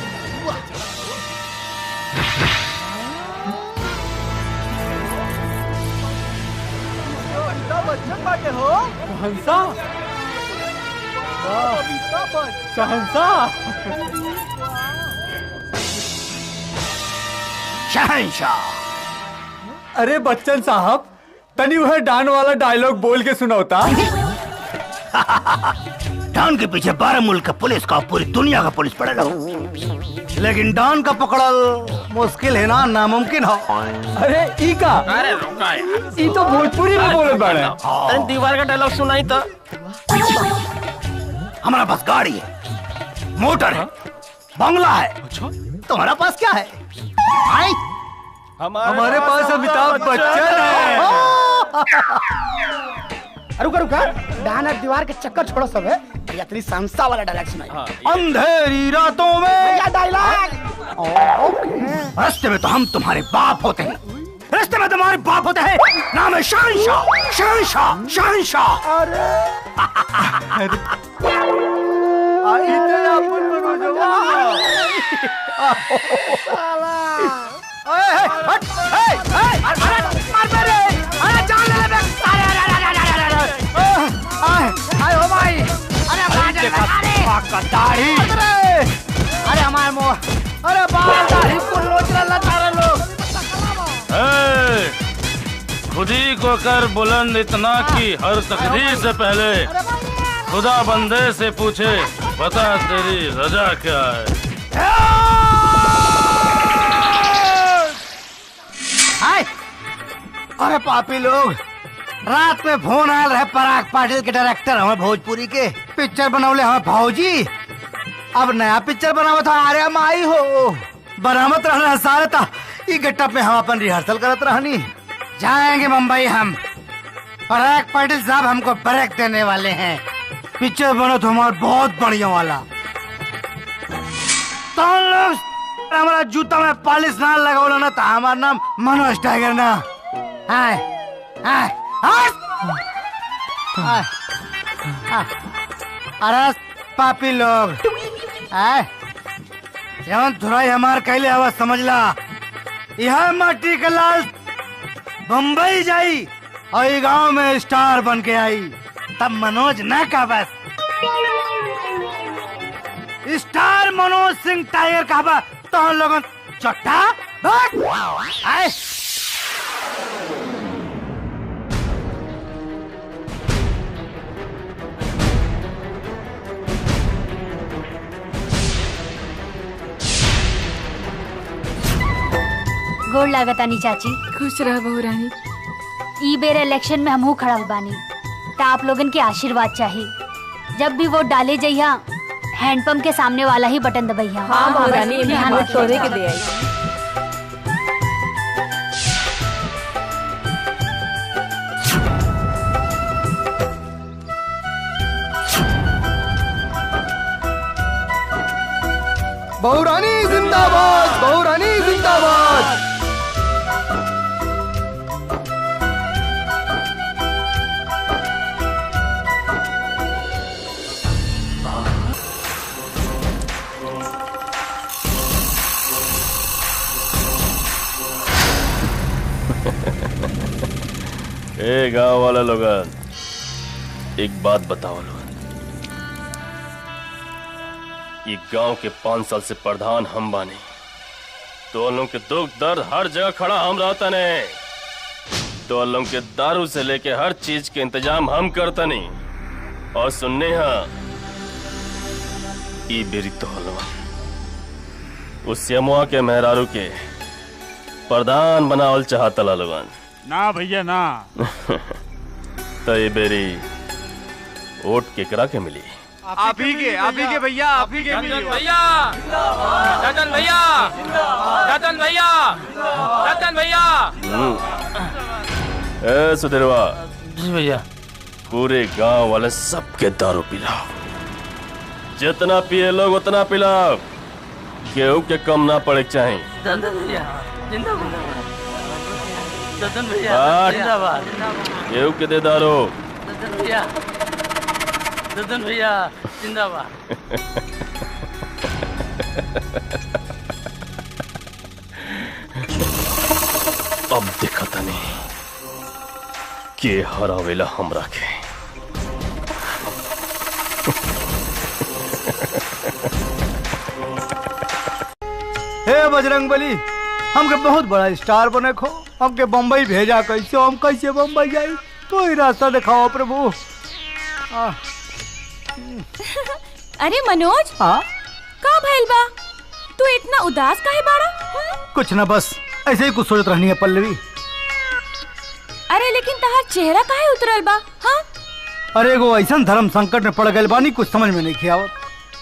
शहंशाह, शहंशाह, शहंशाह। अरे बच्चन साहब, तनी वह डान वाला डायलॉग बोल के सुनाओता। डान के पीछे 12 मुल्क का पुलिस का, पूरी दुनिया का पुलिस पड़ेगा, लेकिन डान का पकड़ल मुश्किल है ना, नामुमकिन हो। अरे ई का? अरे रुका यार, ई तो भोजपुरी में बोलत बाड़े। तन दीवार का डायलॉग सुनाई तो। हमारा पास गाड़ी है, मोटर है, बंगला है, तुम्हारा पास क्या है? आई? हमारे पास अमिताभ बच्चन है। रुका रुका, डान और दीवार के चक्कर छोड़ो सब है, या तेरी संस्था वाला डायलॉग सुनाई। अंधेरी रातों में डायलॉग रास्ते में तो हम तुम्हारे बाप होते हैं, रिश्ते में तुम्हारे बाप होते हैं, नाम है शहंशाह, शहंशाह, शहंशाह। अरे इधर अपन मनोजवा मार मेरे, अरे जान ले बे, अरे हो भाई, अरे दाढ़ी, अरे हमारे मुंह, अरे बाल दाढ़ी को लोच रहा तारे लोग। खुदी को कर बुलंद इतना कि हर तकदीर से पहले खुदा बंदे से पूछे बता तेरी रजा क्या है। हाय, अरे पापी लोग, रात में फोन आयल रहे पराग पाटिल के डायरेक्टर हमें भोजपुरी के पिक्चर बनौले हमें भौजी। अब नया पिक्चर बनावा था, अरे माई हो बरामद रहना सारे था। ये गेटअप में हम अपन रिहर्सल करत रहनी। जाएंगे मुंबई हम, पराग पाटिल साहब हमको ब्रेक देने वाले हैं। पिक्चर बनो तो हमारा बहुत बढ़िया वाला। तो लोग हमारा जूता में पॉलिश ना लगाओ ना, तो हमारा नाम मनोज टाइगर ना। हाय हाय हाय, अरे पापी लोग, जवन थोड़ा हमार कैले आवाज समझ ला। यह माटी का लाल बम्बई जाई और ये गांव में स्टार बन के आई, तब मनोज ना का बस स्टार मनोज सिंह टाइगर का बस तो हम लोगों चट्टा बस। गोड़ लागतानी चाची। खुश रह बहू रानी। ई बेर इलेक्शन में हमहू खड़ा बानी, तो आप लोगन के आशीर्वाद चाहिए। जब भी वोट डाले जइहा, हैंडपंप के सामने वाला ही बटन दबइहा। हाँ बहू रानी, ध्यान तोरे के दे आई। बहू रानी जिंदाबाद, बहू रानी जिंदाबाद। ए गांव वाला लोगन, एक बात बताओ लोगन, ये गांव के 5 साल से प्रधान हम बानी, तो लोग के दुख दर्द हर जगह खड़ा हम रहता ने, तो लोग के दारू से लेके हर चीज के इंतजाम हम करता नहीं। और सुनने हाँ, ई बेरी तो उस यमुआ के मेहरारू के प्रधान बनावल चाहता लोगन। ना भैया ना। तो ये बेरी वोट केकरा के मिली? आप ही के भैया, आप ही के मिली। भैया, रतन भैया, रतन भैया, रतन भैया। ए सुधीरवा। जी भैया। पूरे गांव वाले सबके दारू पिलाओ, जितना पिए लोग उतना पिलाओ, केहू के कम ना पड़े चाहिए। रतन भैया जिंदाबाद, रतन भैया जिंदाबाद, केहू के दे दारू। रतन भैया, रतन भैया जिंदाबाद। अब देखता नहीं के हरावेला हमरा के। हे बजरंगबली, हमके बहुत बड़ा स्टार बने खो, हमके बम्बई भेजा कैसे, हम कैसे बम्बई जाई, तो ही रास्ता दिखाओ प्रभु। अरे मनोज, का भइल बा? तू इतना उदास काहे बाड़ा? कुछ ना, बस ऐसे ही कुछ सोचत रहनी है पल्लवी। अरे लेकिन तहार चेहरा काहे उतरल बा? हाँ? अरे एगो ऐसा धर्म संकट में पड़ गए बानी, कुछ समझ में नहीं खियावत,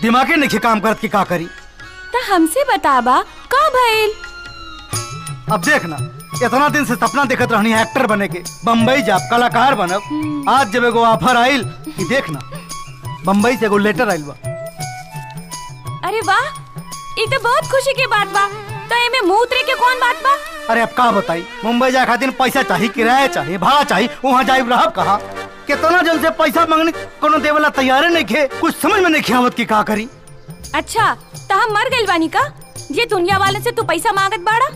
दिमागे नहीं काम करत कि का करी। तो हमसे बताबा का भइल? अब देखना, इतना दिन से सपना देखत रहनी है एक्टर बने के, बम्बई जाब कलाकार बनब। आज जब एगो ऑफर आइल कि देखना बम्बई से एगो लेटर आइल बा। अरे वाह, ये तो बहुत खुशी की बात बा। तो एमे मुंह उतरे के कौन बात बा? अरे अब का बताई, मुंबई जाए खातिर पैसा चाहिए, किराया चाहिए, भाड़ा चाहिए, वहाँ जाए रहब कहाँ? कितना जन से पैसा मांगने कोनो देवला तैयार नहीं खे, कुछ समझ में नहीं आवत की का करी। अच्छा तो हम मर गइल बानी का ये दुनिया वाले से तू पैसा मांगत बाड़ा?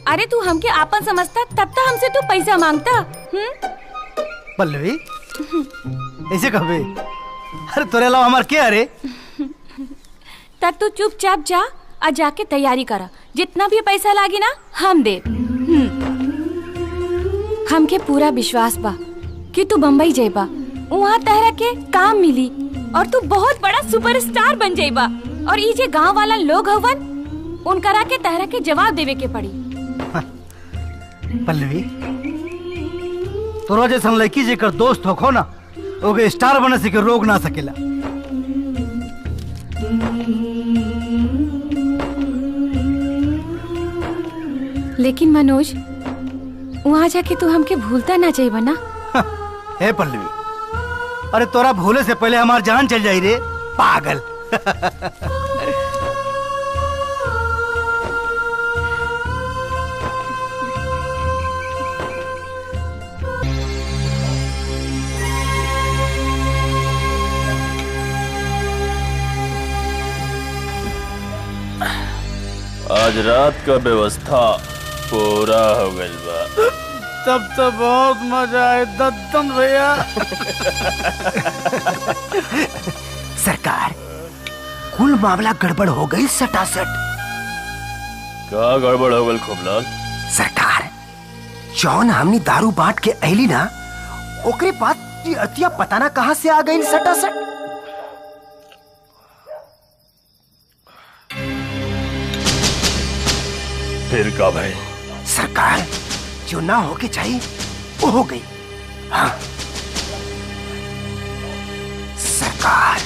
अरे तू हमके आपन समझता तब तो हमसे तू पैसा मांगता। पल्लवी ऐसे कहबे? अरे तोरे अलावा हमार क्या रे? तब तू चुपचाप जा और जाके तैयारी करा, जितना भी पैसा लागी ना हम दे। हमके पूरा विश्वास बा कि तू बम्बई जाइबा, वहाँ तहरा के काम मिली और तू बहुत बड़ा सुपरस्टार बन जाइबा। और ये जे गांव वाला लोग हवन उनकरा के तहरा के जवाब देवे के पड़ी। पल्लवी तोरा जैसन लड़की जेकर दोस्त होखो ना, ओके स्टार बने से के रोक ना सकेला। लेकिन मनोज वहाँ जाके तू हमके भूलता ना चाहिए ना। हे पल्लवी, अरे तोरा भूले से पहले हमार जान चल जाई रे पागल। आज रात का व्यवस्था पूरा हो गइल बा। तब तो बहुत मजा आए दद्दन भैया। सरकार कुल मामला गड़बड़ हो गई सटासट। का गड़बड़ हो गइल खूबलाल? सरकार जौन हमनी दारू बांट के अहली ना, ओकरे बाद ये अतिया पता ना कहाँ से आ गई सटासट। फिर का भाई? सरकार जो ना होके चाहिए वो हो गई। हाँ सरकार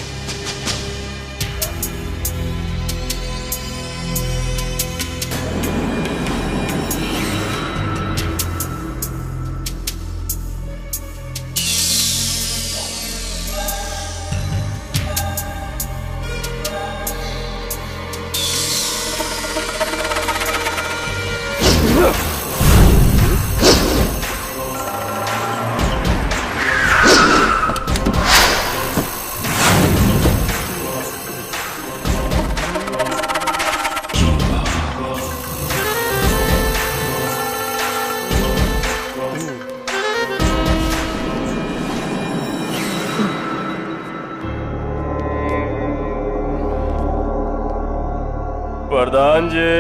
प्रधान जी,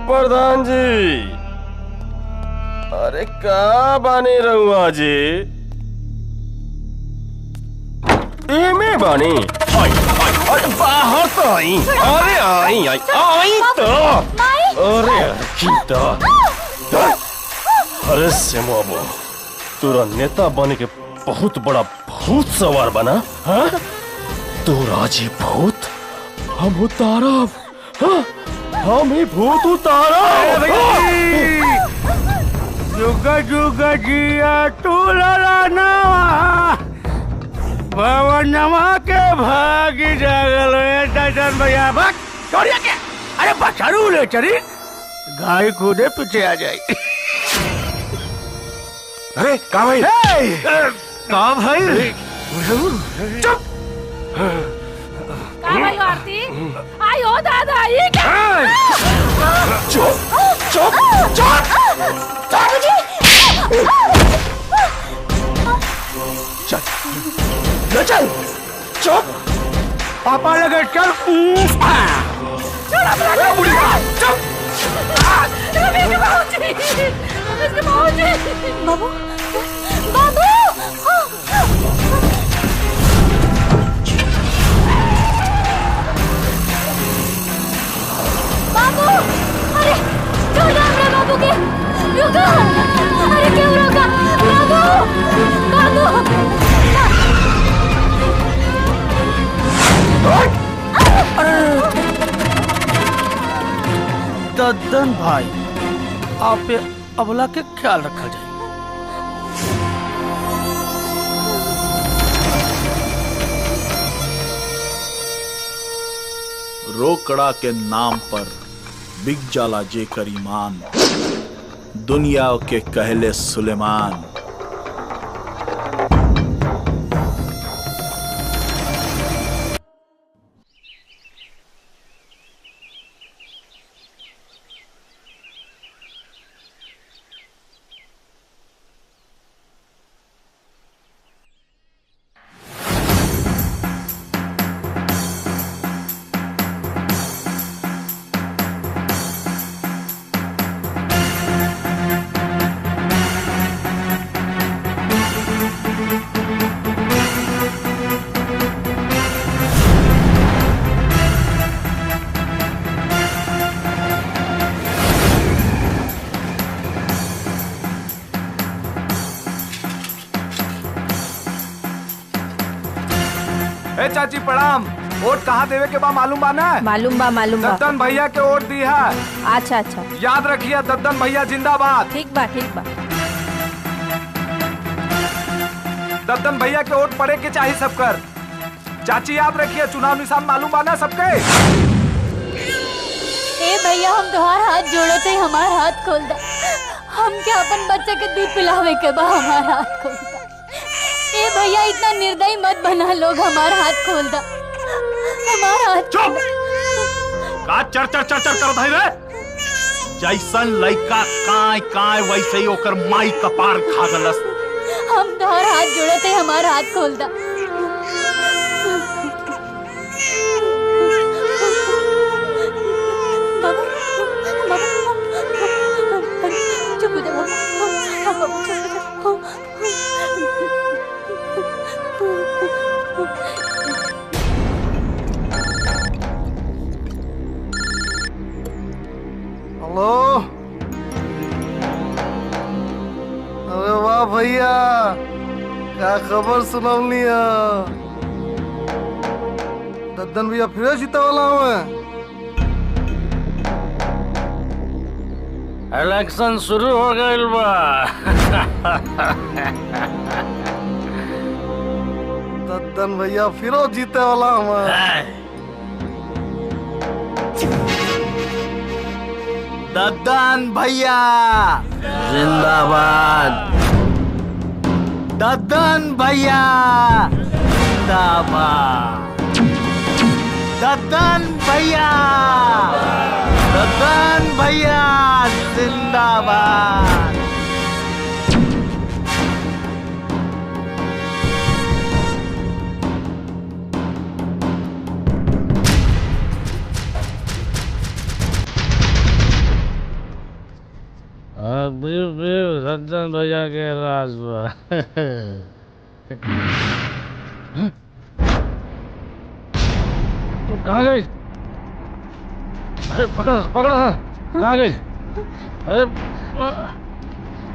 प्रधान जी, अरे का बानी रहुआ जी? एमे बानी? अरे बाहर तो आई, अरे आई तो, अरे कीता, अरे सेमुआबो, तोरा नेता बने के बहुत बड़ा भूत सवार बना, हाँ? तोरा जी भूत हम उतारब, हम ही भूत उतारब। जुगा जुगा जिया तू लड़ाना भवनमा के भागी जागल दर्शन भैया भाग छोड़िया के। अरे बचारू ले चली गाय कूदे पीछे आ जाए। अरे का भाई? का भाई? चुप। का भाई आरती? आई हो दादा ये क्या? चुप चुप चुप। बाबूजी चल न चल, चुप। पापा लगे चल। छोड़ा बुढ़िया चुप। बाबू बाबू बाबू, अरे छोड़ो हमरा बाबू के, रुको, अरे क्यों रोका? बाबू दद्दन भाई, आप पे अबला के ख्याल रखा जाए। रोकड़ा के नाम पर बिक जाला जेकर ईमान, दुनिया के कहले सुलेमान। चाची प्रणाम। वोट कहाँ देवे के बा मालूम बा ना? मालूम बा दद्दन भैया के वोट दी है। अच्छा अच्छा याद रखिए, दद्दन भैया जिंदाबाद। ठीक बा ठीक बा। दद्दन भैया के वोट पड़े के चाहिए सबकर। चाची याद रखिए, चुनाव निशान मालूम बा ना सबके। ए भैया हम तुम्हार हाथ जोड़ो थे, हमार हाथ खोल दा। हम क्या अपन बच्चे के दूध पिलावे के बा, हमार हाथ खोल दा। ए भैया इतना निर्दयी मत बना, लोग हमार हाथ खोल दा, हमार हाथ। चुप! का चर चर चर चर कर भाई रे? जैसन लइका काय काय वैसे ही ओकर माई कपार खा गलस। हम तुम्हार हाथ जोड़ो थे, हमार हाथ खोल दा। चुप हो जाओ, चुप हो जाओ। हेलो, अरे वाह भैया, क्या खबर सुनौली है? दद्दन भैया फिर जीते वाला हूँ। इलेक्शन शुरू हो गई बा। दद्दन भैया फिर जीते वाला हूँ। दद्दन भैया जिंदाबाद, दद्दन भैया जिंदाबाद, दद्दन भैया, दद्दन भैया जिंदाबाद। दद्दन भैया के राज तो कहाँ गई? अरे पकड़ा पकड़ा, कहाँ गई? अरे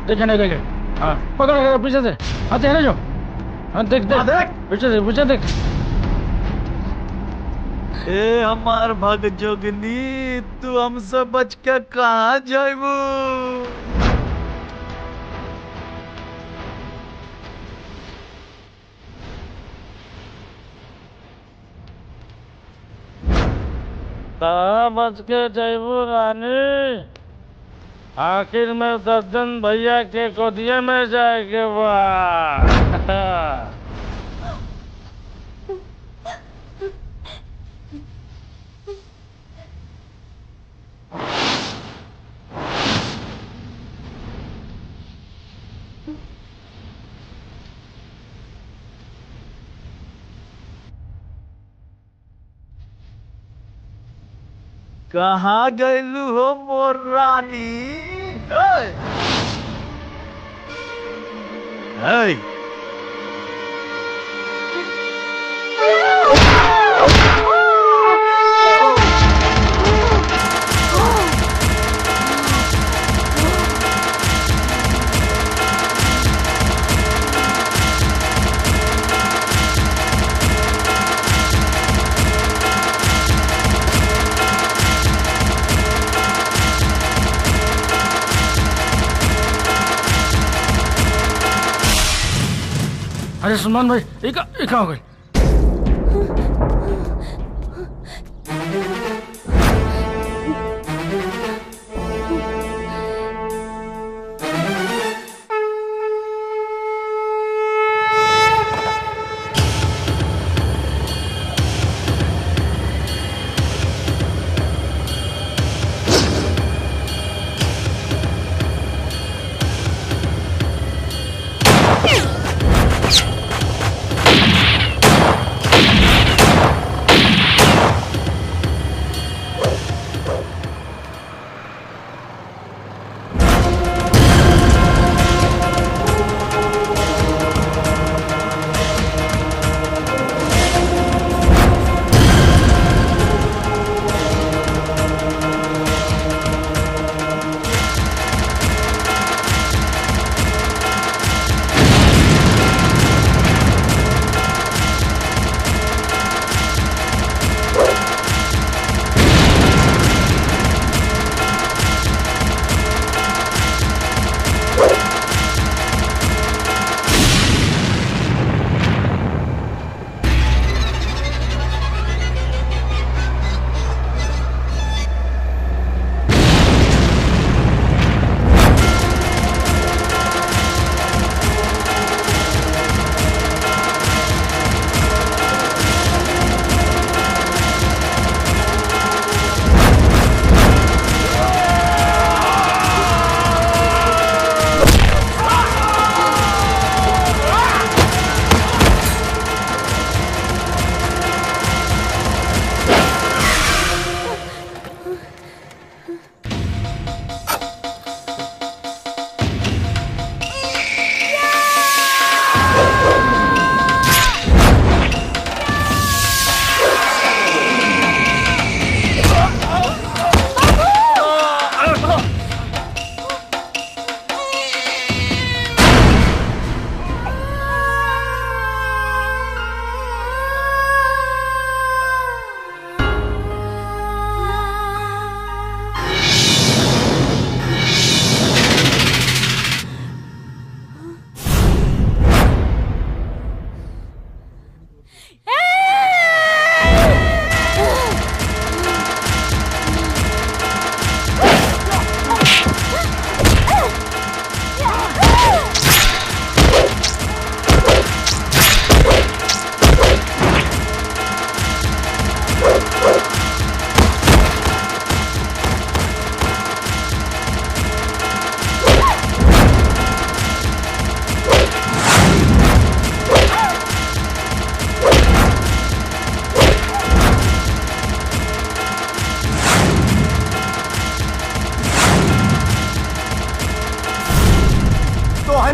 देखे नहीं देखे। हाँ पकड़ा पीछे से, हाँ तेरे जो, हाँ देख देख पीछे देख। ए हमार भाग जोगनी, तू हमसे बच के कहाँ जाइबू? कहाँ बच के जाइबू रानी? आखिर में दद्दन भैया के गोदिये में जाएगे बा। कहाँ गयलू हो मोर रानी? अरे सुमन भाई, ये कहाँ हो गई?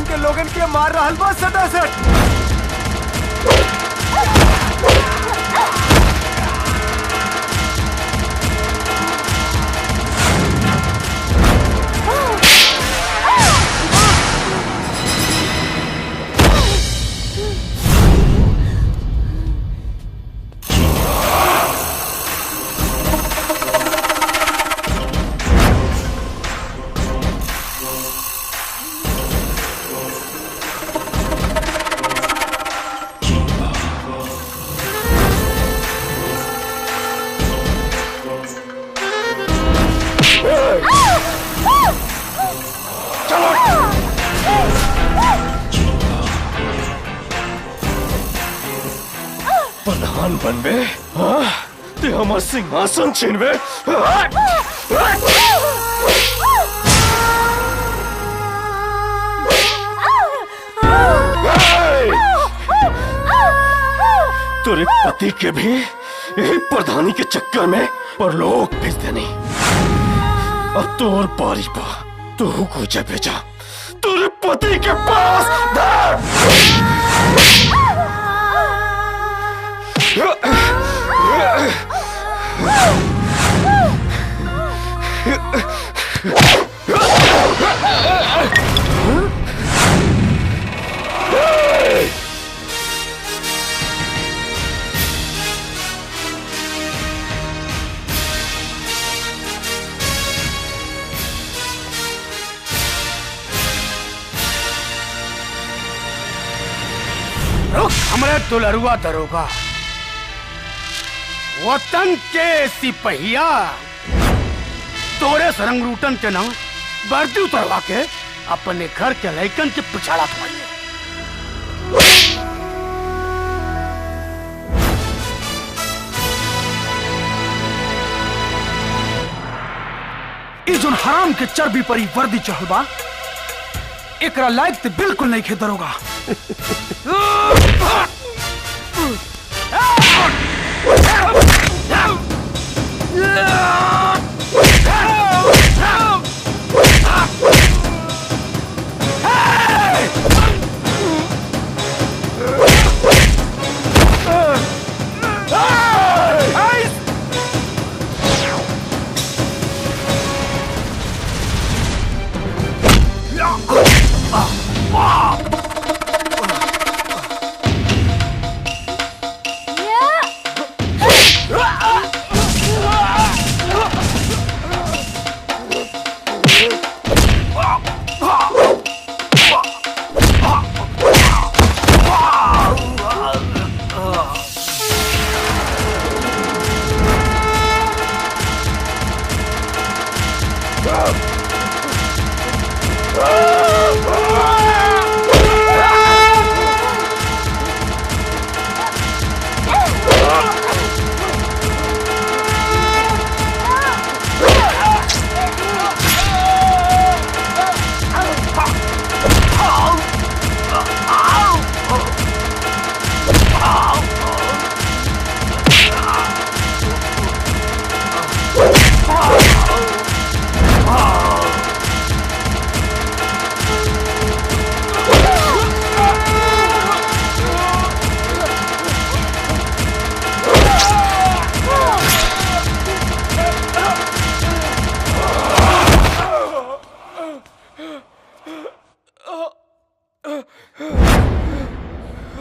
के लोगन के मार रहल बा सटासट। प्रधान बनबे, ते हमार सिंहासन छीनबे। तेरे पति के भी यही प्रधानी के चक्कर में परलोक भेज देनी। अब तोर बारी पा, तू को भेजा तेरे पति के पास। हमरे दुलरुआ दरोगा, वतन के सिपहिया, तोरे सरंग रूटन के नाम वर्दी उतरवा के अपने घर के लइकन के पिछाड़ा थमाइए। इस जोन हराम के चर्बी परी वर्दी चढ़ल बा, एकरा लायक ते बिल्कुल नहीं खे दरोगा।